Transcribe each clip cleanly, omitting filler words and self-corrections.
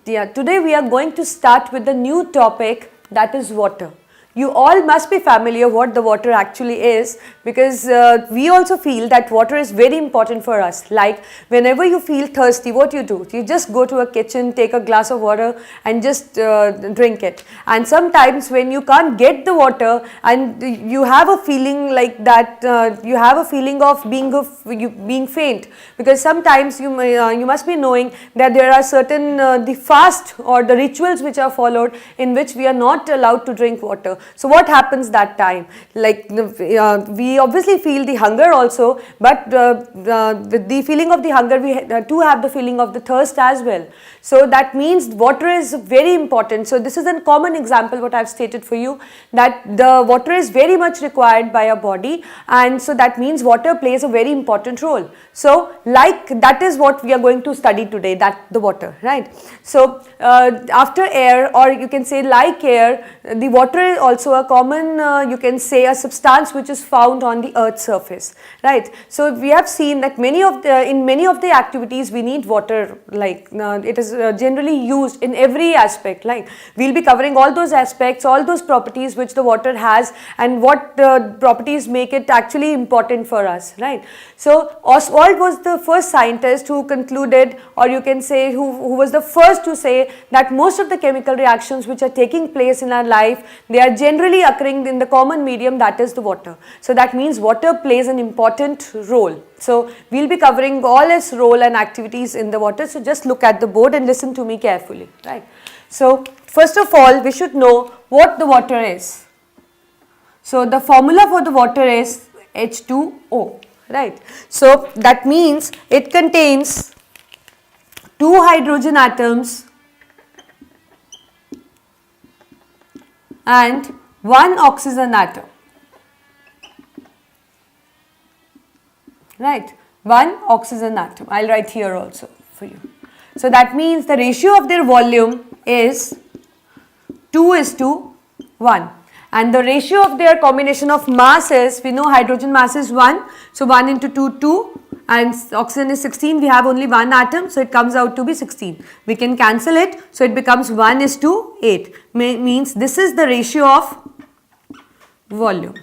Yeah, today we are going to start with the new topic, that is water. You all must be familiar what the water actually is, because we also feel that water is very important for us. Like whenever you feel thirsty, what you do? You just go to a kitchen, take a glass of water and just drink it. And sometimes when you can't get the water and you have a feeling like that, you have a feeling of being faint, because sometimes you must be knowing that there are certain the fast or the rituals which are followed in which we are not allowed to drink water. So what happens that time? Like we obviously feel the hunger also, but with the feeling of the hunger we too have the feeling of the thirst as well. So that means water is very important. So this is a common example what I have stated for you, that the water is very much required by our body, and so that means water plays a very important role. So like that is what we are going to study today, that the water, right? So after air, or you can say like air, the water is also a common you can say a substance which is found on the earth's surface, right? So we have seen that in many of the activities we need water, like it is generally used in every aspect. Like we will be covering all those aspects, all those properties which the water has, and what properties make it actually important for us, right? So Oswald was the first scientist who concluded, or you can say who was the first to say that most of the chemical reactions which are taking place in our life, they are generally occurring in the common medium, that is the water. So that means water plays an important role. So we will be covering all its role and activities in the water. So just look at the board and listen to me carefully, right? So first of all, we should know what the water is. So the formula for the water is H2O, right? So that means it contains 2 hydrogen atoms and 1 oxygen atom, right? 1 oxygen atom. I will write here also for you. So that means the ratio of their volume is 2:1, and the ratio of their combination of masses, we know hydrogen mass is 1, so 1 into 2, 2, and oxygen is 16, we have only 1 atom, so it comes out to be 16. We can cancel it, so it becomes 1:8, means this is the ratio of volume.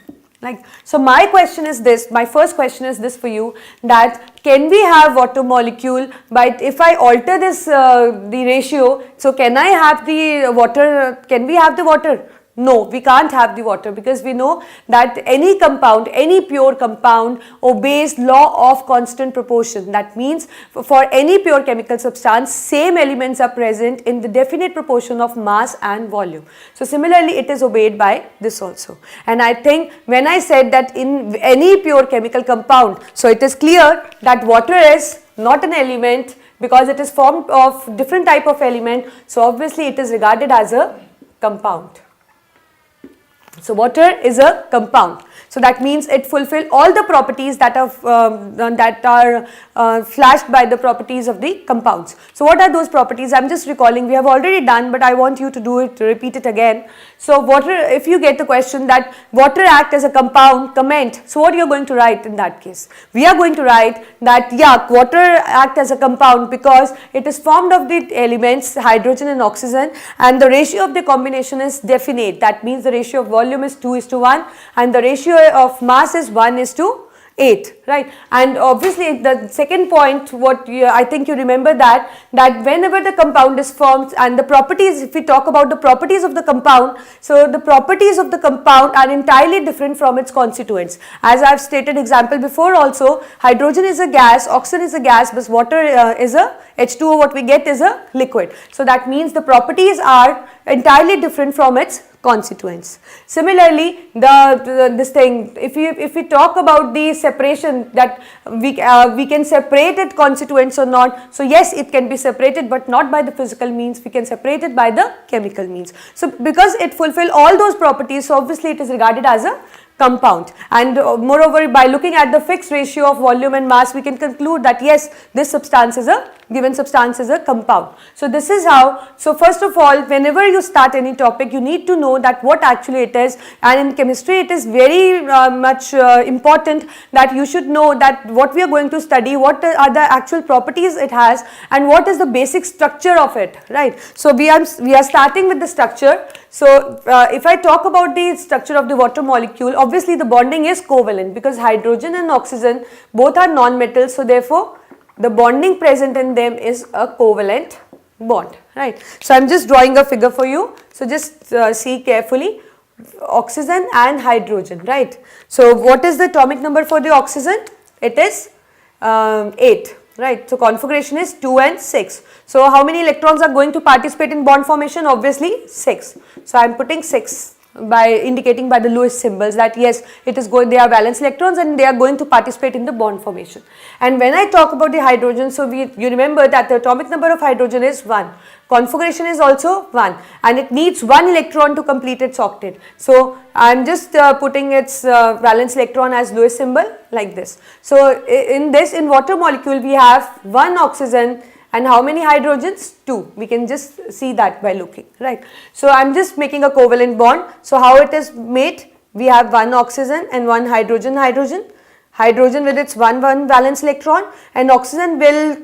Like, so my question is this, my first question is this for you, that can we have water molecule, but if I alter this the ratio, so can I have the water, can we have the water? No, we can't have the water, because we know that any compound, any pure compound obeys law of constant proportion. That means for any pure chemical substance, same elements are present in the definite proportion of mass and volume. So similarly, it is obeyed by this also. And I think when I said that in any pure chemical compound, so it is clear that water is not an element, because it is formed of different type of element. So obviously it is regarded as a compound. So water is a compound. So that means it fulfills all the properties that are flashed by the properties of the compounds. So what are those properties? I am just recalling, we have already done, but I want you to do it, repeat it again. So water, if you get the question that water act as a compound, comment. So what you are going to write in that case? We are going to write that yeah, water act as a compound because it is formed of the elements hydrogen and oxygen, and the ratio of the combination is definite. That means the ratio of volume is 2:1 and the ratio of mass is 1:8, right? And obviously the second point, what I think you remember that whenever the compound is formed, and the properties, if we talk about the properties of the compound, so the properties of the compound are entirely different from its constituents. As I have stated example before also, hydrogen is a gas, oxygen is a gas, but water is a H2O, what we get is a liquid. So that means the properties are entirely different from its constituents. Similarly, this thing, if we talk about the separation, that we can separate it constituents or not. So yes, it can be separated, but not by the physical means. We can separate it by the chemical means. So because it fulfill all those properties, so obviously it is regarded as a compound. And moreover, by looking at the fixed ratio of volume and mass, we can conclude that yes, this substance is a given substance is a compound. So this is how, so first of all, whenever you start any topic, you need to know that what actually it is, and in chemistry it is very much important that you should know that what we are going to study, what are the actual properties it has, and what is the basic structure of it, right. So we are starting with the structure. So if I talk about the structure of the water molecule, obviously the bonding is covalent because hydrogen and oxygen both are non-metals, so therefore the bonding present in them is a covalent bond, right. So I am just drawing a figure for you, so just see carefully, oxygen and hydrogen, right. So what is the atomic number for the oxygen? It is 8. Right, so configuration is 2 and 6. So how many electrons are going to participate in bond formation? Obviously 6. So I am putting 6 by indicating by the Lewis symbols that yes, it is going, they are valence electrons and they are going to participate in the bond formation. And when I talk about the hydrogen, so you remember that the atomic number of hydrogen is 1. Configuration is also 1 and it needs 1 electron to complete its octet. So I am just putting its valence electron as Lewis symbol like this. So in water molecule we have 1 oxygen and how many hydrogens? 2. We can just see that by looking, right. So I am just making a covalent bond. So how it is made? We have 1 oxygen and 1 hydrogen. Hydrogen with its 1 valence electron, and oxygen will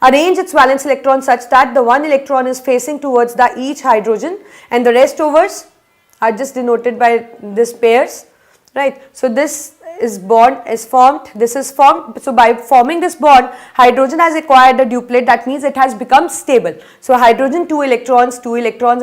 arrange its valence electron such that the 1 electron is facing towards the each hydrogen and the rest overs are just denoted by this pairs, right. So this is bond is formed, this is formed. So by forming this bond, hydrogen has acquired a duplet, that means it has become stable. So hydrogen 2 electrons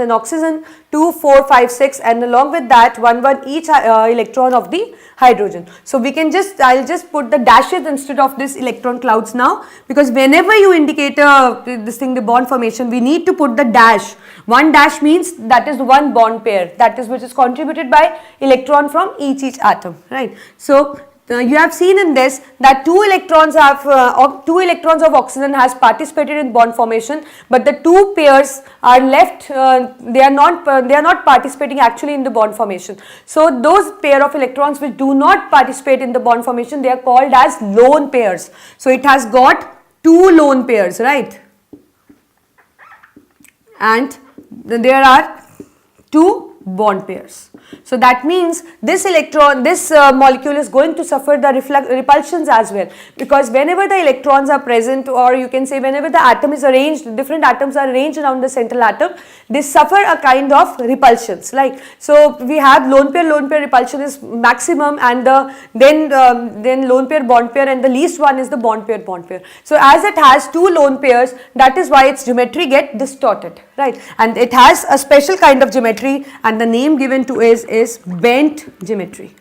and oxygen 2, 4, 5, 6, and along with that 1 each electron of the hydrogen. So we can just, I'll just put the dashes instead of this electron clouds now, because whenever you indicate the bond formation, we need to put the dash. 1 dash means that is 1 bond pair, that is which is contributed by electron from each atom, right. So you have seen in this that 2 electrons of oxygen has participated in bond formation, but the 2 pairs are left, they are not participating actually in the bond formation. So those pair of electrons which do not participate in the bond formation, they are called as lone pairs. So it has got 2 lone pairs, right, and there are 2 bond pairs. So that means this molecule is going to suffer the repulsions as well, because whenever the electrons are present, or you can say whenever the atom is arranged, different atoms are arranged around the central atom, they suffer a kind of repulsions. Like, so we have lone pair repulsion is maximum, and then lone pair bond pair, and the least one is the bond pair. So as it has 2 lone pairs, that is why its geometry get distorted, right, and it has a special kind of geometry, and the name given to it is bent geometry,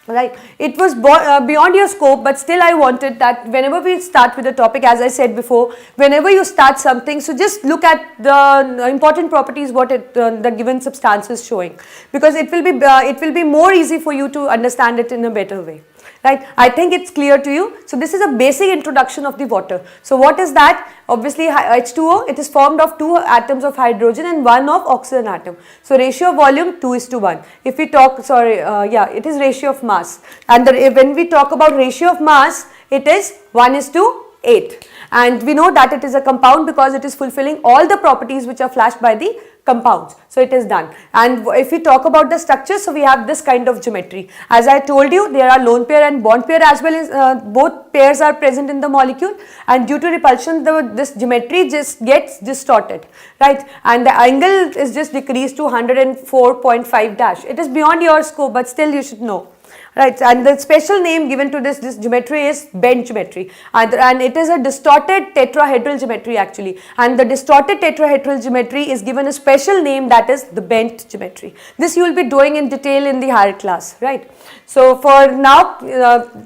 right. It was beyond your scope, but still I wanted that whenever we start with a topic, as I said before, whenever you start something, so just look at the important properties what the given substance is showing, because it will be more easy for you to understand it in a better way. Right, I think it's clear to you. So this is a basic introduction of the water. So what is that? Obviously H2O, it is formed of 2 atoms of hydrogen and 1 of oxygen atom. So ratio of volume 2:1. If we talk, it is ratio of mass. And when we talk about ratio of mass, it is 1:8. And we know that it is a compound because it is fulfilling all the properties which are flashed by the compounds. So it is done. And if we talk about the structure, so we have this kind of geometry. As I told you, there are lone pair and bond pair as well as both pairs are present in the molecule, and due to repulsion this geometry just gets distorted, right, and the angle is just decreased to 104.5 dash. It is beyond your scope, but still you should know. Right, and the special name given to this geometry is bent geometry, and it is a distorted tetrahedral geometry actually, and the distorted tetrahedral geometry is given a special name, that is the bent geometry. This you will be doing in detail in the higher class, right. So for now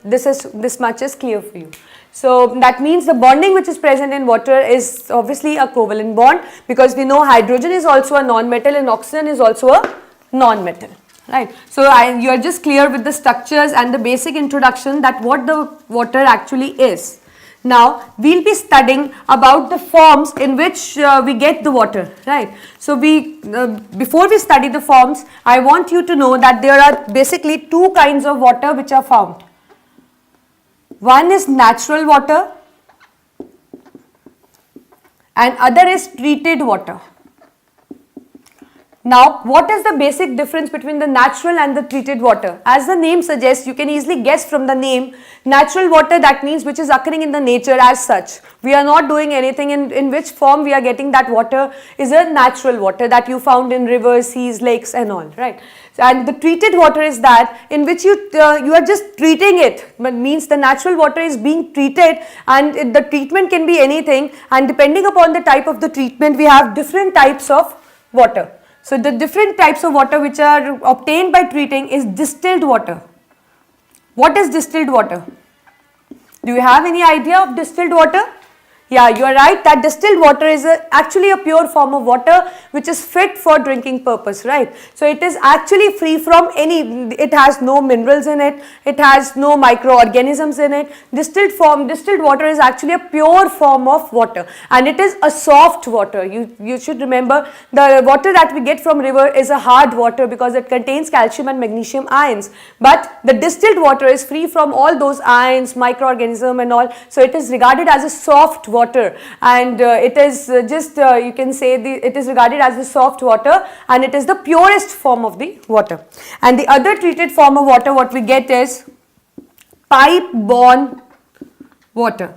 this much is clear for you. So that means the bonding which is present in water is obviously a covalent bond, because we know hydrogen is also a non-metal and oxygen is also a non-metal. Right. So you are just clear with the structures and the basic introduction that what the water actually is. Now we will be studying about the forms in which we get the water, right. So before we study the forms, I want you to know that there are basically 2 kinds of water which are found. One is natural water and other is treated water. Now, what is the basic difference between the natural and the treated water? As the name suggests, you can easily guess from the name, natural water, that means which is occurring in the nature as such. We are not doing anything in which form we are getting that water is a natural water that you found in rivers, seas, lakes and all, right? And the treated water is that in which you are just treating it, but means the natural water is being treated, and the treatment can be anything, and depending upon the type of the treatment, we have different types of water. So the different types of water which are obtained by treating is distilled water. What is distilled water? Do you have any idea of distilled water? Yeah, you are right that distilled water is actually a pure form of water which is fit for drinking purpose, right? So it is actually free from any, it has no minerals in it, it has no microorganisms in it. Distilled water is actually a pure form of water, and it is a soft water. You should remember the water that we get from river is a hard water because it contains calcium and magnesium ions, but the distilled water is free from all those ions, microorganism and all, so it is regarded as a soft water, and it is you can say it is regarded as the soft water, and it is the purest form of the water. And the other treated form of water what we get is pipe-borne water.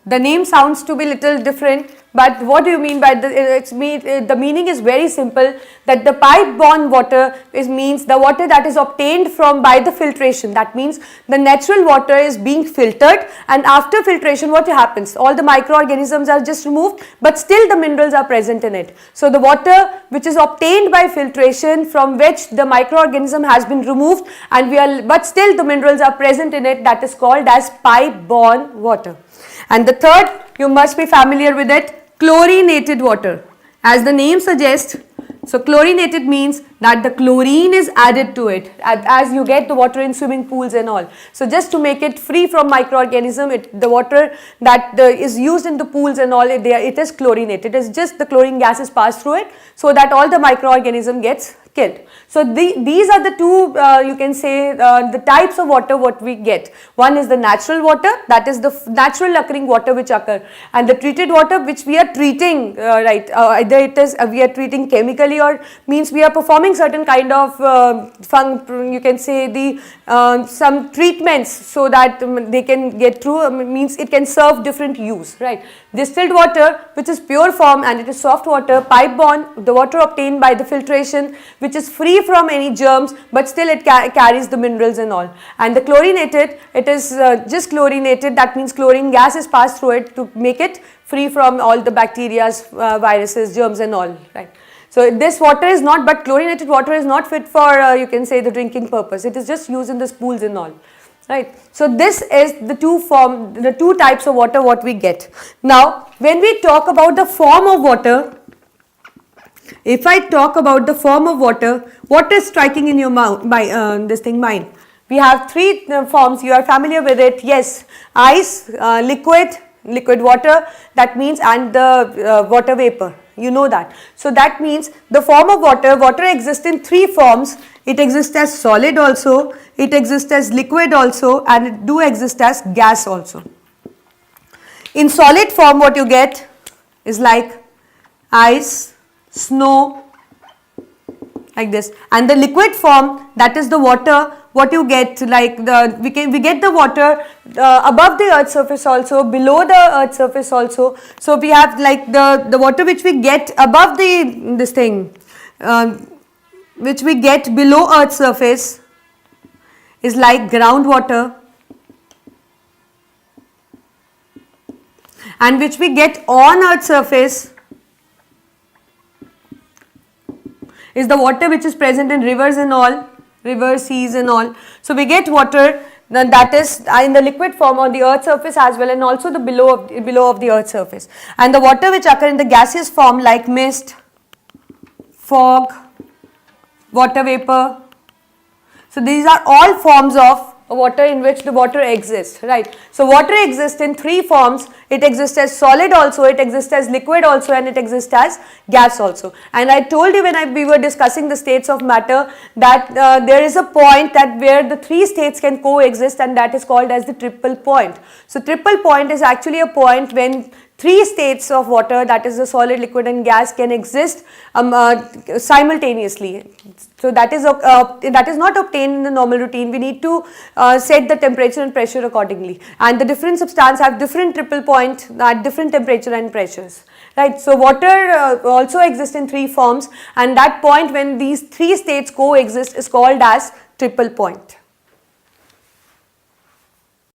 The name sounds to be little different, but what do you mean by the meaning is very simple, that the pipe-borne water means the water that is obtained from by the filtration. That means the natural water is being filtered, and after filtration what happens? All the microorganisms are just removed, but still the minerals are present in it. So the water which is obtained by filtration, from which the microorganism has been removed, and but still the minerals are present in it, that is called as pipe-borne water. And the third, you must be familiar with it, chlorinated water. As the name suggests, so chlorinated means that the chlorine is added to it, as you get the water in swimming pools and all. So just to make it free from microorganism, the water that is used in the pools and all, it is chlorinated. It is just the chlorine gases pass through it, so that all the microorganism gets killed. So these are the two you can say the types of water what we get. One is the natural water, that is the natural occurring water which occur, and the treated water which we are treating, right, either it is we are treating chemically, or means we are performing certain kind of you can say the some treatments so that they can get through, means it can serve different use, right. Distilled water which is pure form, and it is soft water, pipe-borne, the water obtained by the filtration which is free from any germs, but still it carries the minerals and all. And the chlorinated, it is just chlorinated, that means chlorine gas is passed through it to make it free from all the bacteria, viruses, germs and all, right. So this water is not, but chlorinated water is not fit for you can say the drinking purpose, it is just used in the schools and all, right. So this is the two types of water what we get. Now when we talk about the form of water, if I talk about the form of water, what is striking in your mind? We have three forms, you are familiar with it, yes, ice, liquid water, that means, and the water vapor, you know that. So that means the form of water exists in three forms. It exists as solid also, it exists as liquid also, and it do exist as gas also. In solid form what you get is like ice, snow, like this, and the liquid form, that is the water what you get, like we get the water above the earth surface also, below the earth surface also. So we have like the water which we get above which we get below earth surface is like groundwater, and which we get on earth surface is the water which is present in rivers and all, rivers, seas and all. So we get water that is in the liquid form on the earth surface as well, and also the below of the earth surface. And the water which occur in the gaseous form like mist, fog, water vapor. So these are all forms of water in which the water exists, right. So water exists in three forms. It exists as solid also, it exists as liquid also, and it exists as gas also. And I told you when we were discussing the states of matter that there is a point that where the three states can coexist, and that is called as the triple point. So triple point is actually a point when three states of water, that is the solid, liquid and gas, can exist simultaneously. So that is not obtained in the normal routine. We need to set the temperature and pressure accordingly, and the different substance have different triple point at different temperature and pressures, right? So water also exists in three forms, and that point when these three states coexist is called as triple point.